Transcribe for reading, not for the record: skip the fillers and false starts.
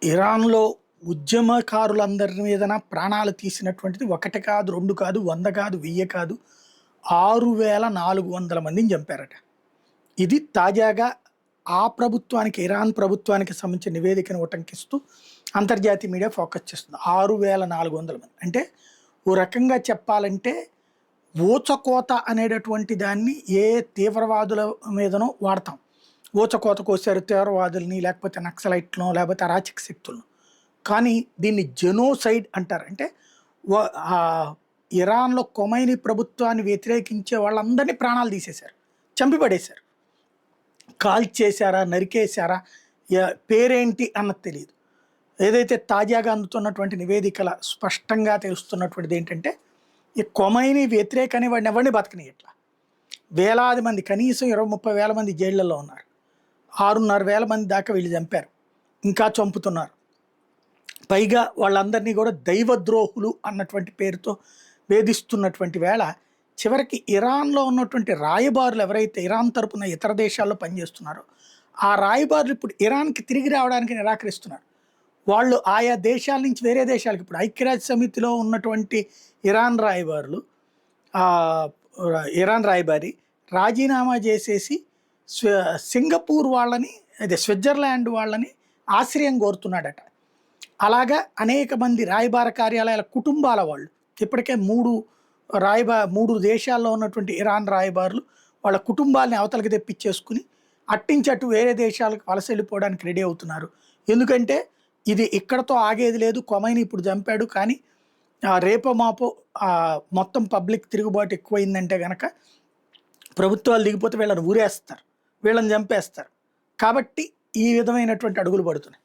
ఇరాన్‌లో ఉద్యమకారులందరి మీదన ప్రాణాలు తీసినటువంటిది ఒకటి కాదు, 2 కాదు, 100 కాదు, 1000 కాదు. 6400 మందిని చంపారట. ఇది తాజాగా ఆ ప్రభుత్వానికి, ఇరాన్ ప్రభుత్వానికి సంబంధించిన నివేదికను ఉటంకిస్తూ అంతర్జాతీయ మీడియా ఫోకస్ చేస్తుంది. 6400 మంది. అంటే ఓ రకంగా చెప్పాలంటే ఊచకోత అనేటటువంటి దాన్ని ఏ తీవ్రవాదుల మీదనో వాడతాం. ఊచకోత కోసారు తీవ్రవాదుల్ని, లేకపోతే నక్సలైట్‌లను, లేకపోతే అరాచక శక్తులను. కానీ దీన్ని జెనోసైడ్ అంటారు. అంటే వ ఇరాన్‌లో ఖొమైనీ ప్రభుత్వాన్ని వ్యతిరేకించే వాళ్ళందరినీ ప్రాణాలు తీసేశారు. చంపి పడేశారు. కాల్చేశారా? నరికేశారా? పేరేంటి అన్నది తెలీదు. ఏదైతే తాజాగా అందుతున్నటువంటి నివేదికల స్పష్టంగా తెలుస్తున్నటువంటిది ఏంటంటే, ఈ ఖొమైనీ వ్యతిరేకని వాడిని ఎవరిని బతకనియట్లా. వేలాది మంది, కనీసం 20, 30 వేల మంది జైళ్లలో ఉన్నారు. 6,500 మంది దాకా వీళ్ళు చంపారు. ఇంకా చంపుతున్నారు. పైగా వాళ్ళందరినీ కూడా దైవద్రోహులు అన్నటువంటి పేరుతో వేధిస్తున్నటువంటి వేళ, చివరికి ఇరాన్లో ఉన్నటువంటి రాయబారులు ఎవరైతే ఇరాన్ తరపున ఇతర దేశాల్లో పనిచేస్తున్నారో, ఆ రాయబారులు ఇప్పుడు ఇరాన్కి తిరిగి రావడానికి నిరాకరిస్తున్నారు. వాళ్ళు ఆయా దేశాల నుంచి వేరే దేశాలకు, ఇప్పుడు ఐక్యరాజ్య సమితిలో ఉన్నటువంటి ఇరాన్ రాయబారులు, ఇరాన్ రాయబారి రాజీనామా చేసేసి సింగపూర్ వాళ్ళని, అదే స్విట్జర్లాండ్ వాళ్ళని ఆశ్రయం కోరుతున్నాడట. అలాగా అనేక మంది రాయబార కార్యాలయాల కుటుంబాల వాళ్ళు ఇప్పటికే 3 దేశాల్లో ఉన్నటువంటి ఇరాన్ రాయబారులు వాళ్ళ కుటుంబాలని అవతలకి తెప్పించేసుకుని అట్టించి అటు వేరే దేశాలకు వలస వెళ్ళిపోవడానికి రెడీ అవుతున్నారు. ఎందుకంటే ఇది ఇక్కడతో ఆగేది లేదు. ఖొమైనీ ఇప్పుడు చంపాడు, కానీ రేపో మాపో మొత్తం పబ్లిక్ తిరుగుబాటు ఎక్కువైందంటే కనుక ప్రభుత్వాలు దిగిపోతే వీళ్ళని ఊరేస్తారు, వీళ్ళని చంపేస్తారు. కాబట్టి ఈ విధమైనటువంటి అడుగులు పడుతున్నాయి.